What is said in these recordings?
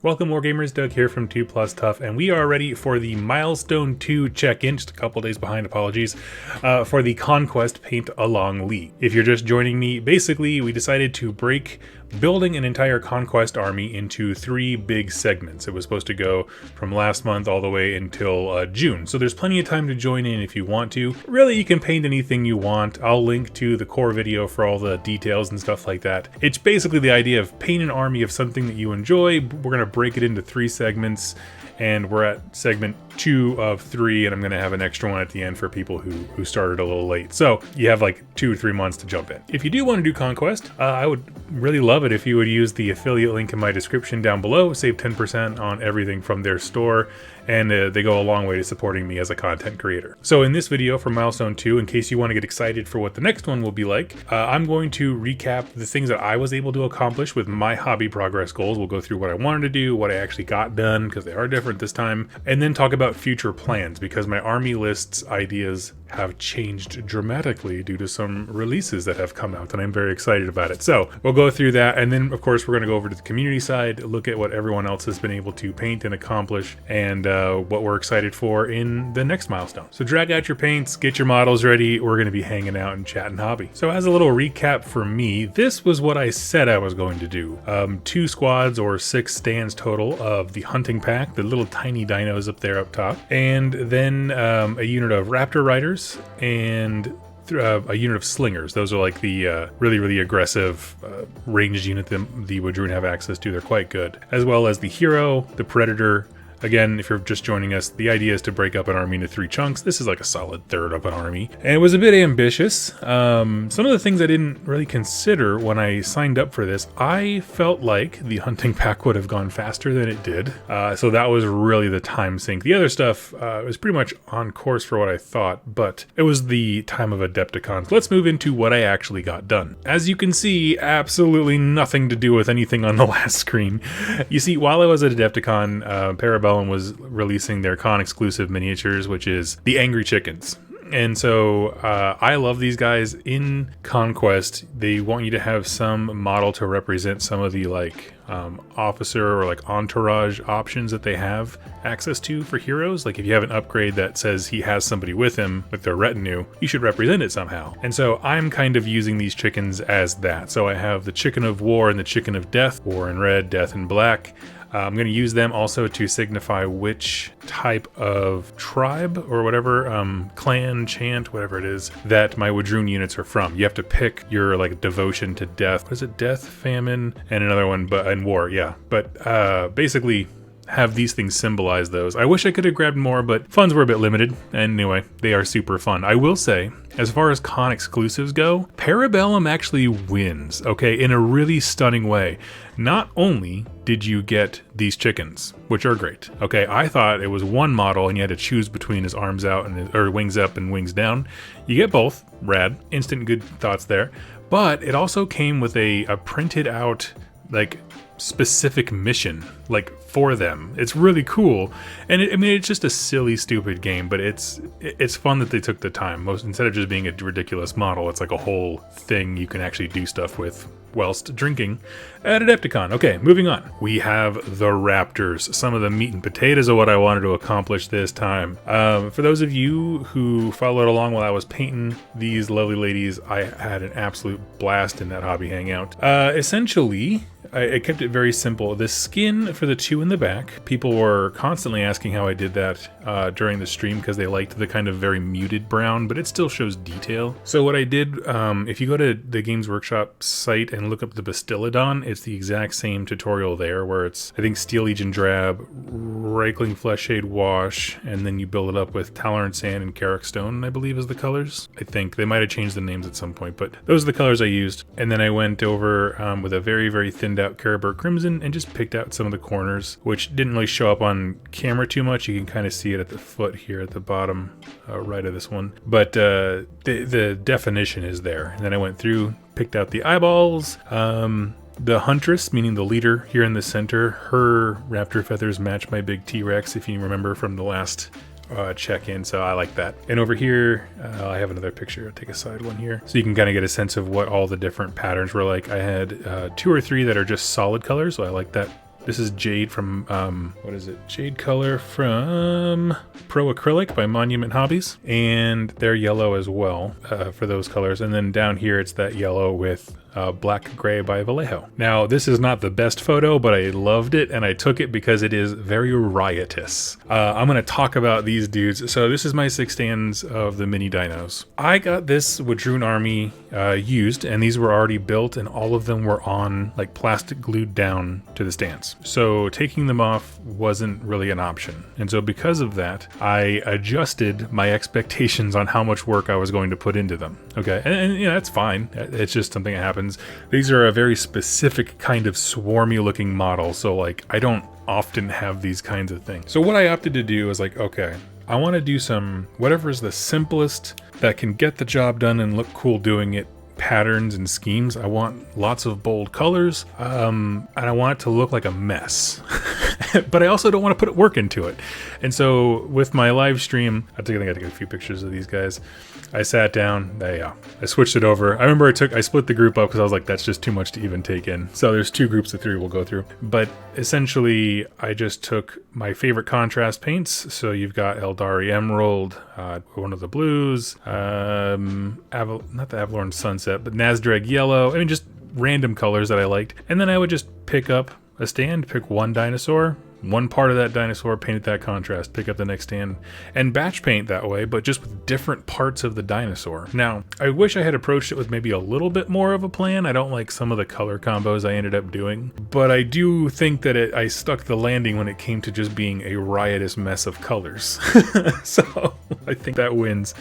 Welcome Wargamers, Doug here from 2 Plus Tough, and we are ready for the Milestone 2 check-in, just a couple days behind, apologies, for the Conquest Paint Along League. If you're just joining me, basically we decided to break building an entire Conquest army into 3 big segments. It was supposed to go from last month all the way until June, so there's plenty of time to join in if you want to. Really, you can paint anything you want. I'll link to the core video for all the details and stuff like that. It's basically the idea of paint an army of something that you enjoy. We're going to break it into 3 segments, and we're at segment 2 of 3, and I'm going to have an extra one at the end for people who started a little late. So you have like 2 or 3 months to jump in. If you do want to do Conquest, I would really love it if you would use the affiliate link in my description down below. Save 10% on everything from their store, and they go a long way to supporting me as a content creator. So in this video for Milestone 2, in case you want to get excited for what the next one will be like, I'm going to recap the things that I was able to accomplish with my hobby progress goals. We'll go through what I wanted to do, what I actually got done, because they are different this time, and then talk about future plans, because my army lists ideas have changed dramatically due to some releases that have come out, and I'm very excited about it. So we'll go through that, and then of course we're going to go over to the community side, look at what everyone else has been able to paint and accomplish, and what we're excited for in the next milestone. So drag out your paints, get your models ready. We're going to be hanging out and chatting hobby. So as a little recap for me, this was what I said I was going to do. 2 squads or 6 stands total of the hunting pack, the little tiny dinos up there up top, and then a unit of raptor riders and a unit of slingers. Those are like the really aggressive ranged unit that the Wadroon have access to. They're quite good. As well as the hero, the predator. Again, if you're just joining us, the idea is to break up an army into 3 chunks. This is like a solid third of an army. And it was a bit ambitious. Some of the things I didn't really consider when I signed up for this, I felt like the hunting pack would have gone faster than it did. So that was really the time sink. The other stuff was pretty much on course for what I thought, but it was the time of Adepticons. Let's move into what I actually got done. As you can see, absolutely nothing to do with anything on the last screen. You see, while I was at Adepticon, Bellum was releasing their con exclusive miniatures, which is the Angry Chickens. And so I love these guys. In Conquest, they want you to have some model to represent some of the like officer or like entourage options that they have access to for heroes. Like if you have an upgrade that says he has somebody with him with their retinue, you should represent it somehow. And so I'm kind of using these chickens as that. So I have the chicken of war and the chicken of death, war in red, death in black. I'm going to use them also to signify which type of tribe or whatever, clan, chant, whatever it is, that my Wadroon units are from. You have to pick your like devotion to death. What is it? Death, famine, and another one, and war. Yeah. But basically have these things symbolize those. I wish I could have grabbed more, but funds were a bit limited. Anyway, they are super fun. I will say, as far as con exclusives go, Bellum actually wins, okay, in a really stunning way. Not only did you get these chickens, which are great, okay, I thought it was one model and you had to choose between his arms out and or wings up and wings down. You get both, rad, instant good thoughts there. But it also came with a printed out like specific mission like for them. It's really cool, and I mean it's just a silly stupid game, but it's fun that they took the time. Instead of just being a ridiculous model, it's like a whole thing you can actually do stuff with whilst drinking at Adepticon. Okay, moving on. We have the raptors, some of the meat and potatoes of what I wanted to accomplish this time. For those of you who followed along while I was painting these lovely ladies, I had an absolute blast in that hobby hangout. Essentially, I kept it very simple. The skin for the 2 in the back, people were constantly asking how I did that during the stream because they liked the kind of very muted brown, but it still shows detail. So what I did, if you go to the Games Workshop site and look up the Bastillodon, it's the exact same tutorial there where it's, I think, Steel Legion Drab, Reichling Fleshshade Wash, and then you build it up with Talorn Sand and Carrick Stone, I believe is the colors. I think they might have changed the names at some point, but those are the colors I used. And then I went over with a very thinned out Caribert Crimson and just picked out some of the corners, which didn't really show up on camera too much. You can kind of see it at the foot here at the bottom right of this one, but the definition is there. And then I went through, picked out the eyeballs. The Huntress, meaning the leader here in the center, her raptor feathers match my big T-Rex, if you remember from the last check-in, so I like that. And over here, I have another picture. I'll take a side one here, so you can kind of get a sense of what all the different patterns were like. I had 2 or 3 that are just solid colors, so I like that This is Jade from, what is it? Jade color from Pro Acrylic by Monument Hobbies. And they're yellow as well for those colors. And then down here, it's that yellow with Black Gray by Vallejo. Now, this is not the best photo, but I loved it, and I took it because it is very riotous. I'm going to talk about these dudes. So this is my 6 stands of the mini dinos. I got this Wadroon army used, and these were already built, and all of them were on like plastic glued down to the stands. So taking them off wasn't really an option. And so because of that, I adjusted my expectations on how much work I was going to put into them. Okay, and you know, that's fine. It's just something that happens. These are a very specific kind of swarmy looking model, so like I don't often have these kinds of things. So what I opted to do is like, okay, I want to do some whatever is the simplest that can get the job done and look cool doing it patterns and schemes. I want lots of bold colors, and I want it to look like a mess. But I also don't want to put work into it. And so with my live stream, I think I got a few pictures of these guys. I sat down, I switched it over. I remember I split the group up because I was like, that's just too much to even take in. So there's 2 groups of 3 we'll go through. But essentially, I just took my favorite contrast paints. So you've got Eldari Emerald, one of the blues, not the Avalorn Sunset, but Nazdreg Yellow. I mean, just random colors that I liked. And then I would just pick up a stand, pick one dinosaur, one part of that dinosaur, paint it that contrast, pick up the next stand, and batch paint that way, but just with different parts of the dinosaur. Now, I wish I had approached it with maybe a little bit more of a plan. I don't like some of the color combos I ended up doing, but I do think that I stuck the landing when it came to just being a riotous mess of colors. So I think that wins.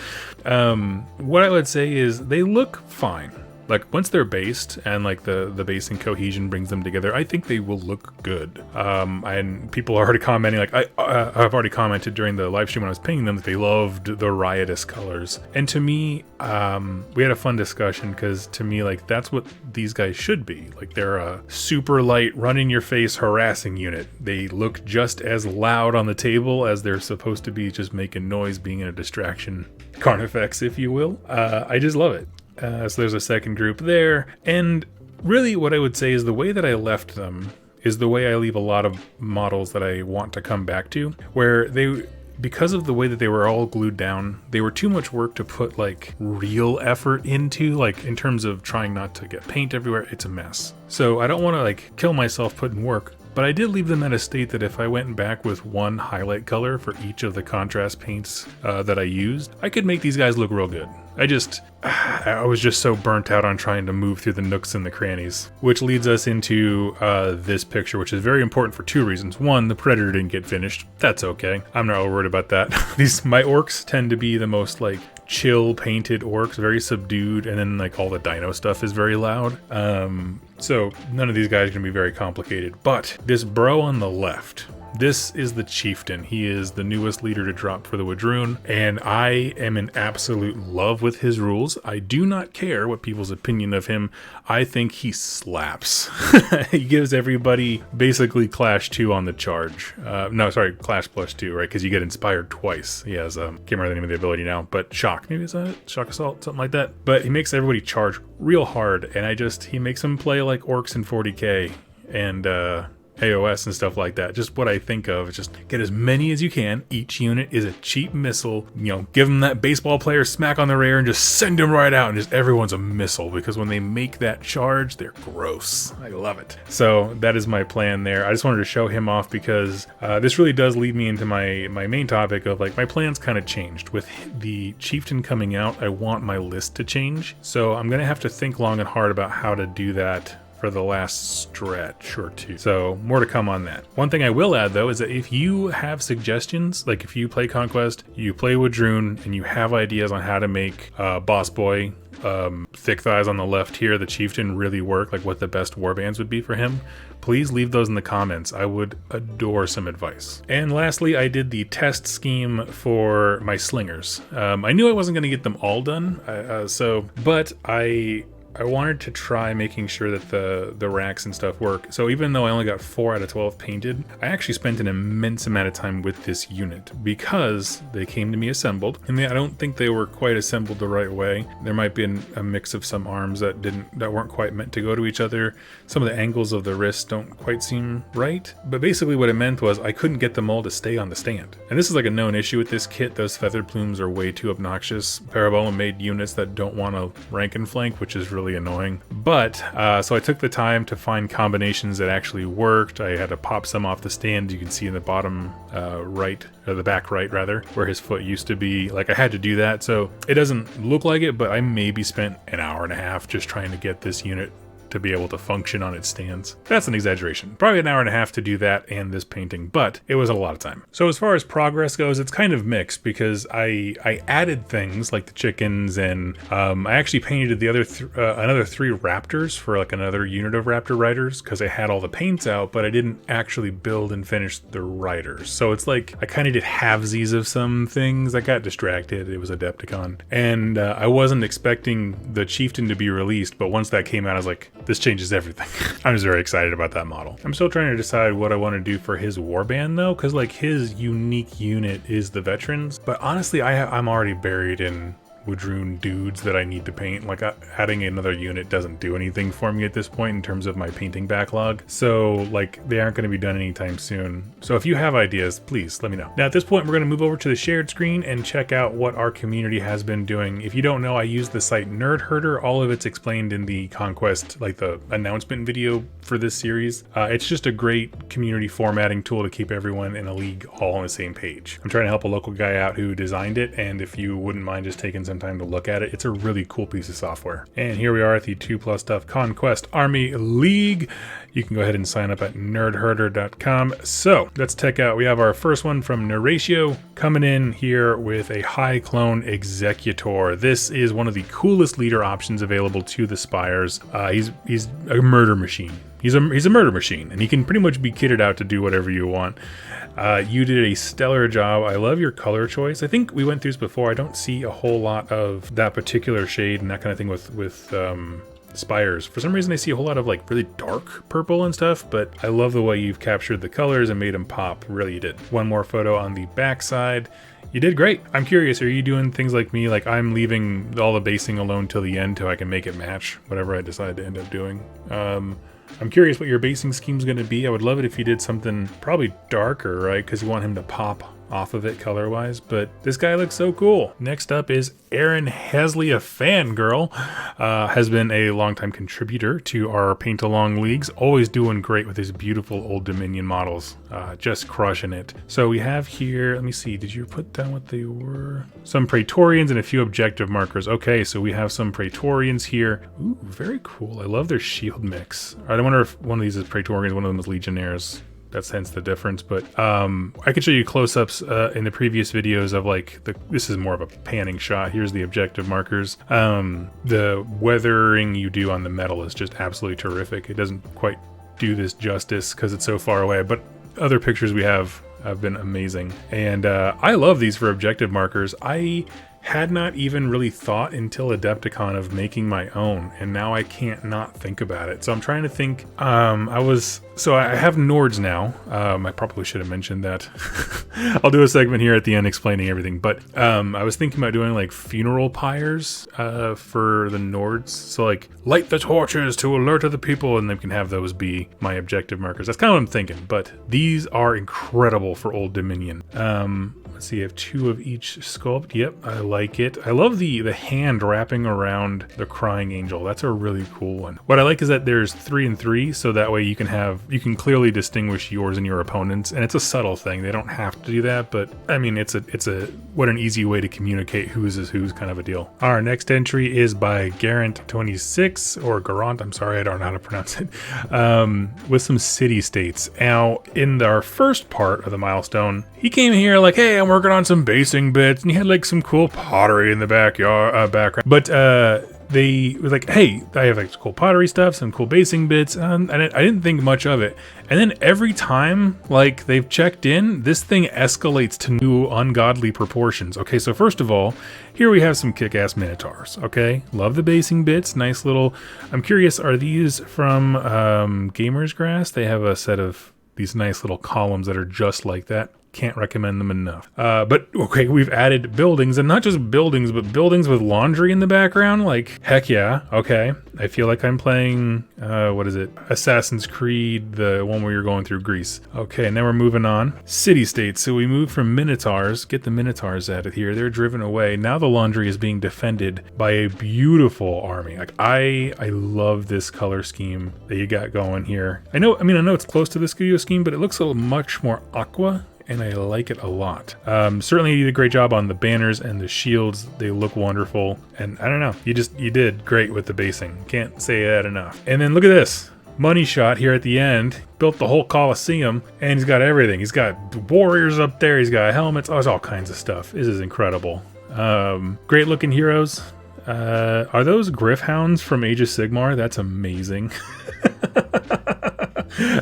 What I would say is they look fine. Like once they're based and like the base and cohesion brings them together, I think they will look good. And people are already commenting, like I've already commented during the live stream when I was painting them that they loved the riotous colors. And to me, we had a fun discussion because to me, like that's what these guys should be. Like they're a super light, run in your face harassing unit. They look just as loud on the table as they're supposed to be, just making noise, being a distraction. Carnifex, if you will. I just love it. So there's a second group there, and really what I would say is the way that I left them is the way I leave a lot of models that I want to come back to, where because of the way that they were all glued down, they were too much work to put like real effort into, like in terms of trying not to get paint everywhere. It's a mess. So I don't want to like kill myself putting work, but I did leave them at a state that if I went back with one highlight color for each of the contrast paints that I used, I could make these guys look real good. I was just so burnt out on trying to move through the nooks and the crannies, which leads us into this picture, which is very important for 2 reasons. One, the Predator didn't get finished. That's okay. I'm not worried about that. My orcs tend to be the most like chill painted orcs, very subdued, and then like all the dino stuff is very loud. So none of these guys are gonna be very complicated, but this bro on the left, this is the Chieftain. He is the newest leader to drop for the Wadroon, and I am in absolute love with his rules. I do not care what people's opinion of him. I think he slaps. He gives everybody basically Clash 2 on the charge. Clash plus 2, right? Because you get inspired twice. He has, can't remember the name of the ability now, but Shock. Maybe it's a Shock Assault, something like that. But he makes everybody charge real hard, and he makes them play like orcs in 40k, and AOS and stuff like that. Just what I think of, just get as many as you can. Each unit is a cheap missile. You know, give them that baseball player smack on the rear and just send them right out, and just everyone's a missile, because when they make that charge, they're gross. I love it. So that is my plan there. I just wanted to show him off because this really does lead me into my main topic of like my plans kind of changed. With the Chieftain coming out, I want my list to change. So I'm gonna have to think long and hard about how to do that for the last stretch or 2. So more to come on that. One thing I will add though is that if you have suggestions, like if you play Conquest, you play Wadroon, and you have ideas on how to make Boss Boy, Thick Thighs on the left here, the Chieftain really work, like what the best warbands would be for him, please leave those in the comments. I would adore some advice. And lastly, I did the test scheme for my slingers. I knew I wasn't going to get them all done, but I I wanted to try making sure that the racks and stuff work. So even though I only got 4 out of 12 painted, I actually spent an immense amount of time with this unit because they came to me assembled, and I don't think they were quite assembled the right way. There might be a mix of some arms that weren't quite meant to go to each other. Some of the angles of the wrists don't quite seem right. But basically what it meant was I couldn't get them all to stay on the stand. And this is like a known issue with this kit. Those feathered plumes are way too obnoxious. Parabellum made units that don't want to rank and flank, which is really annoying. But so I took the time to find combinations that actually worked. I had to pop some off the stand. You can see in the bottom right, or the back right rather, where his foot used to be. Like, I had to do that, so it doesn't look like it, but I maybe spent an hour and a half just trying to get this unit to be able to function on its stands. That's an exaggeration. Probably an hour and a half to do that and this painting, but it was a lot of time. So as far as progress goes, it's kind of mixed because I added things like the chickens, and I actually painted the other another 3 raptors for like another unit of raptor riders because I had all the paints out, but I didn't actually build and finish the riders. So it's like I kind of did halvesies of some things. I got distracted. It was Adepticon, and I wasn't expecting the chieftain to be released, but once that came out, I was like, this changes everything. I'm just very excited about that model. I'm still trying to decide what I want to do for his warband though, because like his unique unit is the veterans, but honestly I'm already buried in Woodrune dudes that I need to paint. Like, adding another unit doesn't do anything for me at this point in terms of my painting backlog. So like, they aren't going to be done anytime soon. So if you have ideas, please let me know. Now at this point, we're going to move over to the shared screen and check out what our community has been doing. If you don't know, I use the site Nerd Herder. All of it's explained in the Conquest, like the announcement video for this series. It's just a great community formatting tool to keep everyone in a league all on the same page. I'm trying to help a local guy out who designed it, and if you wouldn't mind just taking some time to look at it, it's a really cool piece of software. And here we are at the 2+ Stuff Conquest Army League. You can go ahead and sign up at nerdherder.com. So let's check out, we have our first one from Neratio coming in here with a high clone executor. This is one of the coolest leader options available to the Spires. He's a murder machine. He's a murder machine, and he can pretty much be kitted out to do whatever you want. You did a stellar job. I love your color choice. I think we went through this before. I don't see a whole lot of that particular shade and that kind of thing with Spires. For some reason, I see a whole lot of like really dark purple and stuff, but I love the way you've captured the colors and made them pop. Really, you did. One more photo on the back side. You did great. I'm curious, are you doing things like me? Like, I'm leaving all the basing alone till the end till I can make it match whatever I decide to end up doing. I'm curious what your basing scheme's going to be. I would love it if you did something probably darker, right? Because you want him to pop off of it color-wise, but this guy looks so cool. Next up is Aaron Hesley, a fangirl, has been a longtime contributor to our Paint Along Leagues, always doing great with his beautiful Old Dominion models, just crushing it. So we have here, let me see, did you put down what they were? Some Praetorians and a few objective markers. Okay, so we have some Praetorians here. Ooh, very cool. I love their shield mix. I wonder if one of these is Praetorians, one of them is Legionnaires. That's hence the difference, but I could show you close-ups in the previous videos of like, this is more of a panning shot. Here's the objective markers. The weathering you do on the metal is just absolutely terrific. It doesn't quite do this justice because it's so far away, but other pictures we have been amazing. And I love these for objective markers. I had not even really thought until Adepticon of making my own, and now I can't not think about it. So I'm trying to think. So I have Nords now. I probably should have mentioned that. I'll do a segment here at the end explaining everything, but I was thinking about doing like funeral pyres for the Nords. So like, light the torches to alert the people, and they can have those be my objective markers. That's kind of what I'm thinking, but these are incredible for Old Dominion. Let's see, I have 2 of each sculpt. Yep, I like it. I love the hand wrapping around the crying angel. That's a really cool one. What I like is that there's 3 and 3, so that way you can clearly distinguish yours and your opponents, and it's a subtle thing. They don't have to do that, but I mean, it's what an easy way to communicate whose is whose kind of a deal. Our next entry is by Garant26, or Garant, I'm sorry, I don't know how to pronounce it, with some city states. Now, in our first part of the milestone, he came here like, hey, I'm working on some basing bits, and he had like some cool pottery in the background. But they was like, hey, I have like cool pottery stuff, some cool basing bits, and I didn't think much of it. And then every time like they've checked in, this thing escalates to new ungodly proportions. Okay, so first of all, here we have some kick-ass minotaurs. Okay, love the basing bits, nice little. I'm curious, are these from Gamer's Grass? They have a set of these nice little columns that are just like that. Can't recommend them enough. But okay, we've added buildings, and not just buildings, but buildings with laundry in the background. Like, heck yeah. Okay, I feel like I'm playing what is it, Assassin's Creed, the one where you're going through Greece. Okay, now we're moving on. City states. So we move from minotaurs, get the minotaurs out of here. They're driven away. Now the laundry is being defended by a beautiful army. Like, I love this color scheme that you got going here. I know it's close to the studio scheme, but it looks a much more aqua, and I like it a lot. Certainly you did a great job on the banners and the shields. They look wonderful. And I don't know, you did great with the basing. Can't say that enough. And then look at this. Money shot here at the end. Built the whole Colosseum, and he's got everything. He's got warriors up there. He's got helmets. Oh, there's all kinds of stuff. This is incredible. Great looking heroes. Are those Griffhounds from Age of Sigmar? That's amazing.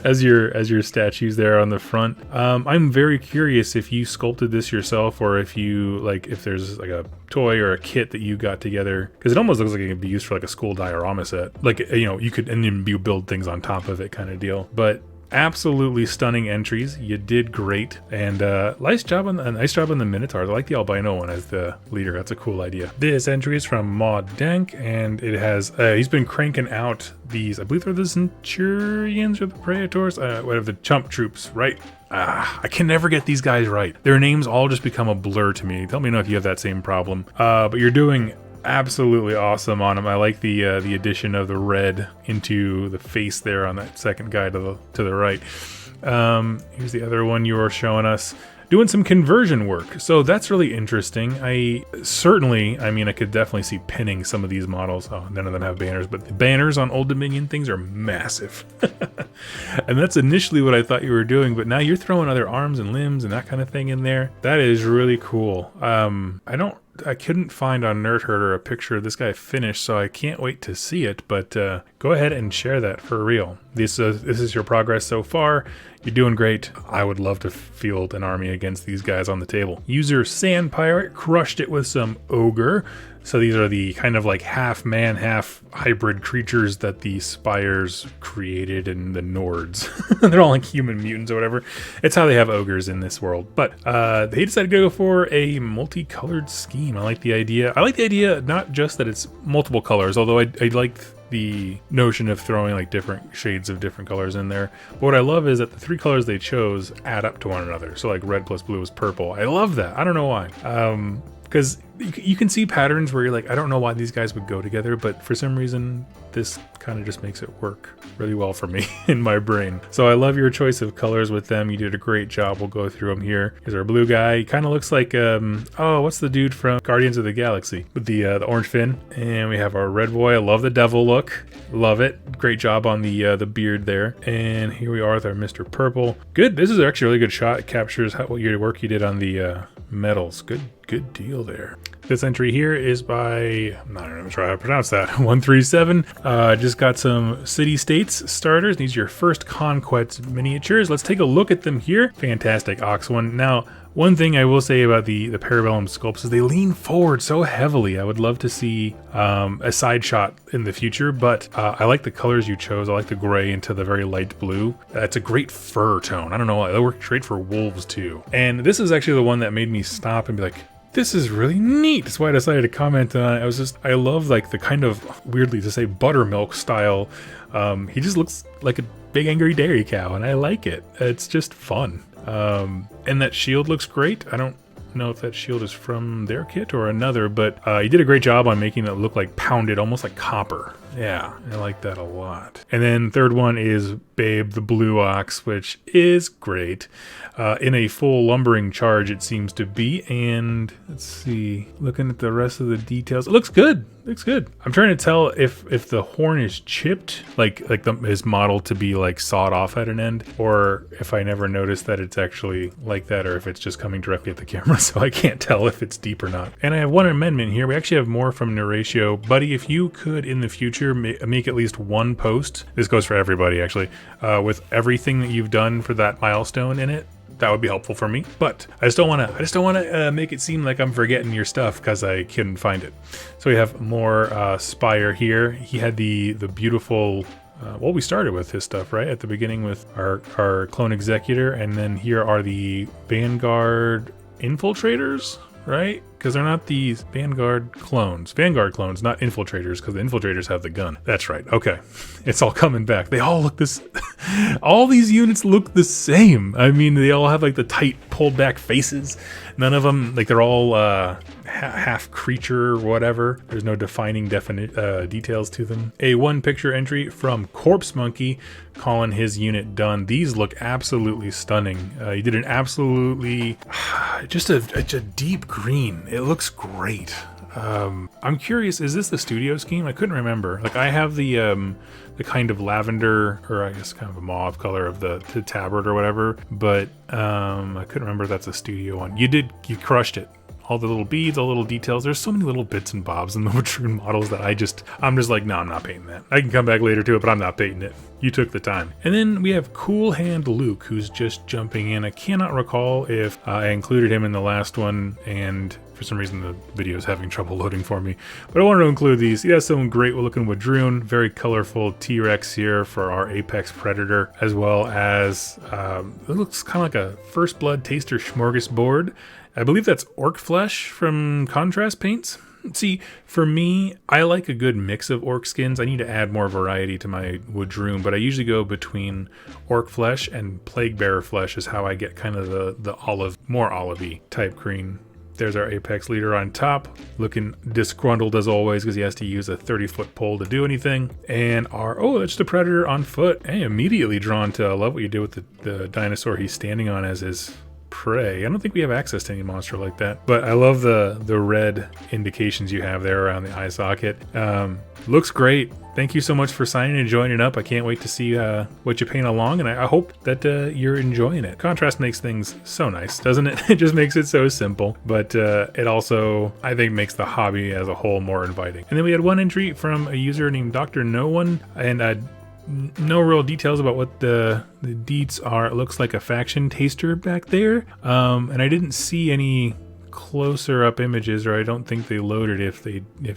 as your statues there on the front. I'm very curious if you sculpted this yourself, or if there's like a toy or a kit that you got together, because it almost looks like it could be used for like a school diorama set. Like, you could, and then you build things on top of it kind of deal. But absolutely stunning entries. You did great, and nice job on the Minotaurs. I like the albino one as the leader. That's a cool idea. This entry is from Maud Dank, and it has he's been cranking out these, I believe they're the Centurions or the Praetors, whatever, the chump troops, right? I can never get these guys right. Their names all just become a blur to me. Tell me if you have that same problem. But you're doing absolutely awesome on them. I like the addition of the red into the face there on that second guy to the right. Here's the other one you were showing us, doing some conversion work. So that's really interesting. I could definitely see pinning some of these models. Oh, none of them have banners, but the banners on Old Dominion things are massive. And that's initially what I thought you were doing, but now you're throwing other arms and limbs and that kind of thing in there. That is really cool. I couldn't find on Nerd Herder a picture of this guy finished, so I can't wait to see it, but go ahead and share that for real. This is your progress so far. You're doing great. I would love to field an army against these guys on the table. User Sand Pirate crushed it with some Ogre. So these are the kind of like half man, half hybrid creatures that the Spires created in the Nords. They're all like human mutants or whatever. It's how they have ogres in this world. But they decided to go for a multicolored scheme. I like the idea not just that it's multiple colors, although I liked the notion of throwing like different shades of different colors in there. But what I love is that the three colors they chose add up to one another. So like red plus blue is purple. I love that. I don't know why. Because you can see patterns where you're like, I don't know why these guys would go together, but for some reason this kind of just makes it work really well for me in my brain. So I love your choice of colors with them. You did a great job. We'll go through them here. Here's our blue guy. He kind of looks like what's the dude from Guardians of the Galaxy with the orange fin? And we have our red boy. I love the devil look. Love it. Great job on the beard there. And here we are with our Mr. Purple. Good. This is actually a really good shot. It captures what your work you did on the metals. Good deal there. This entry here is by, I'm not even sure how to pronounce that, 137. Just got some City States starters. These are your first Conquest miniatures. Let's take a look at them here. Fantastic Ox one. Now, one thing I will say about the Parabellum sculpts is they lean forward so heavily. I would love to see a side shot in the future, but I like the colors you chose. I like the gray into the very light blue. It's a great fur tone. I don't know why. That works great for wolves too. And this is actually the one that made me stop and be like, this is really neat. That's why I decided to comment on it. I love like the kind of, weirdly to say, buttermilk style. He just looks like a big angry dairy cow, and I like it. It's just fun. And that shield looks great. I don't know if that shield is from their kit or another, but you did a great job on making it look like pounded, almost like copper. Yeah, I like that a lot. And then third one is Babe the Blue Ox, which is great. In a full lumbering charge, it seems to be. And let's see, looking at the rest of the details, it looks good. Looks good. I'm trying to tell if the horn is chipped, is modeled to be like sawed off at an end, or if I never noticed that it's actually like that, or if it's just coming directly at the camera, so I can't tell if it's deep or not. And I have one amendment here. We actually have more from Neuratio. Buddy, if you could in the future make at least one post, this goes for everybody actually, with everything that you've done for that milestone in it, that would be helpful for me. But I just don't want to make it seem like I'm forgetting your stuff because I couldn't find it. So we have more Spire here. He had the beautiful. Well, we started with his stuff right at the beginning with our clone executor, and then here are the Vanguard infiltrators, right? Because they're not these Vanguard clones, not infiltrators, because the infiltrators have the gun. That's right. Okay, it's all coming back. They all look this. All these units look the same. I mean, they all have like the tight, pulled back faces. None of them, like, they're all half creature or whatever. There's no defining details to them. A one picture entry from Corpse Monkey calling his unit done. These look absolutely stunning. He did an absolutely just a deep green. It looks great. I'm curious, is this the studio scheme? I couldn't remember. Like, I have the kind of lavender, or I guess kind of a mauve color of the tabard or whatever, but I couldn't remember if that's a studio one. You crushed it. All the little beads, all the little details. There's so many little bits and bobs in the Wadroon models that I'm just like, no, I'm not painting that. I can come back later to it, but I'm not painting it. You took the time. And then we have Cool Hand Luke, who's just jumping in. I cannot recall if I included him in the last one, and for some reason the video is having trouble loading for me. But I wanted to include these. He has some great looking Wadroon, very colorful T-Rex here for our Apex Predator, as well as it looks kind of like a First Blood Taster Smorgasbord. I believe that's orc flesh from Contrast Paints. See, for me, I like a good mix of orc skins. I need to add more variety to my Wadroon, but I usually go between orc flesh and plague bearer flesh is how I get kind of the olive, more olivey type green. There's our Apex leader on top, looking disgruntled as always because he has to use a 30-foot pole to do anything. And that's the Predator on foot. Hey, immediately drawn to, I love what you did with the dinosaur he's standing on as his prey. I don't think we have access to any monster like that, but I love the red indications you have there around the eye socket. Looks great. Thank you so much for signing and joining up. I can't wait to see what you paint along, and I hope that you're enjoying it. Contrast makes things so nice, doesn't it? It just makes it so simple, but it also, I think, makes the hobby as a whole more inviting. And then we had one entry from a user named Dr. No One, and no real details about what the deets are. It looks like a faction taster back there, and I didn't see any closer up images, or I don't think they loaded if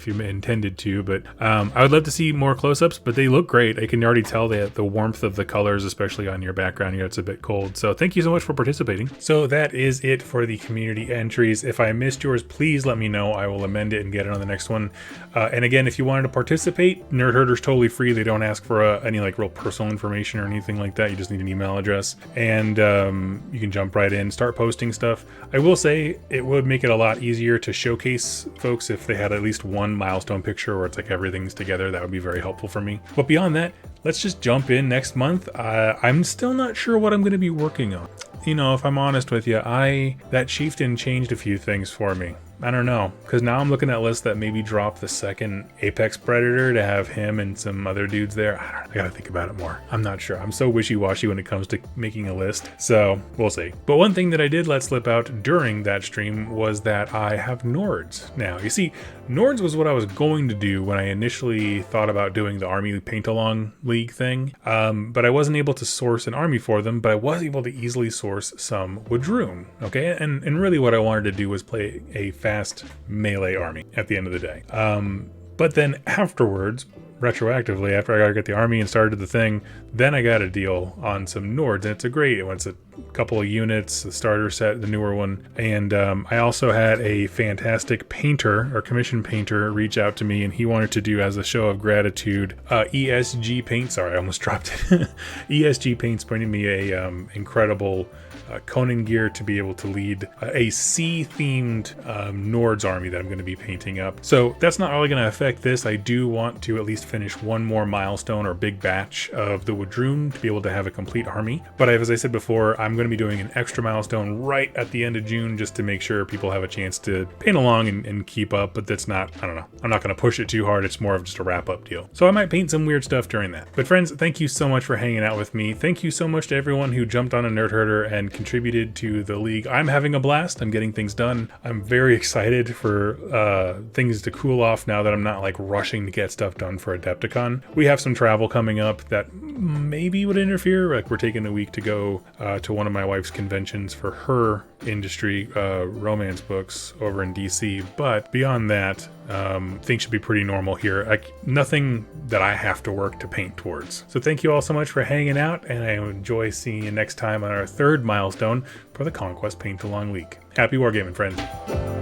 you intended to, but I would love to see more close-ups, but they look great. I can already tell the warmth of the colors, especially on your background here. It's a bit cold, so thank you so much for participating. So that is it for the community entries. If I missed yours, please let me know. I will amend it and get it on the next one. And again, if you wanted to participate, Nerd Herder's totally free. They don't ask for any like real personal information or anything like that. You just need an email address, and you can jump right in, start posting stuff. I will say it would make it a lot easier to showcase folks if they had at least one milestone picture where it's like everything's together. That would be very helpful for me. But beyond that, let's just jump in next month. I'm still not sure what I'm going to be working on. You know, if I'm honest with you, that chieftain changed a few things for me. I don't know, because now I'm looking at lists that maybe drop the second Apex Predator to have him and some other dudes there. I gotta think about it more. I'm not sure. I'm so wishy-washy when it comes to making a list, so we'll see. But one thing that I did let slip out during that stream was that I have Nords now. You see, Nords was what I was going to do when I initially thought about doing the Army Paint-Along League thing, but I wasn't able to source an army for them, but I was able to easily source some Wadroon, okay? And really what I wanted to do was play a fast melee army at the end of the day. But then afterwards, retroactively, after I got the army and started the thing, then I got a deal on some Nords, and it's a couple of units, the starter set, the newer one, and I also had a fantastic painter or commission painter reach out to me, and he wanted to do, as a show of gratitude, ESG Paint. Sorry, I almost dropped it. ESG Paint's printing me a incredible Conan gear to be able to lead a sea-themed Nord's army that I'm going to be painting up. So that's not really going to affect this. I do want to at least finish one more milestone or big batch of the Wadroon to be able to have a complete army. But as I said before, I'm going to be doing an extra milestone right at the end of June just to make sure people have a chance to paint along and keep up. But that's not, I don't know, I'm not going to push it too hard. It's more of just a wrap-up deal. So I might paint some weird stuff during that. But friends, thank you so much for hanging out with me. Thank you so much to everyone who jumped on a Nerd Herder and contributed to the league. I'm having a blast. I'm getting things done. I'm very excited for things to cool off now that I'm not like rushing to get stuff done for Adepticon. We have some travel coming up that maybe would interfere. Like we're taking a week to go to one of my wife's conventions for her industry romance books over in DC. But beyond that, things should be pretty normal here. Nothing that I have to work to paint towards. So thank you all so much for hanging out, and I enjoy seeing you next time on our third milestone for the Conquest Paint Along League. Happy wargaming, friends.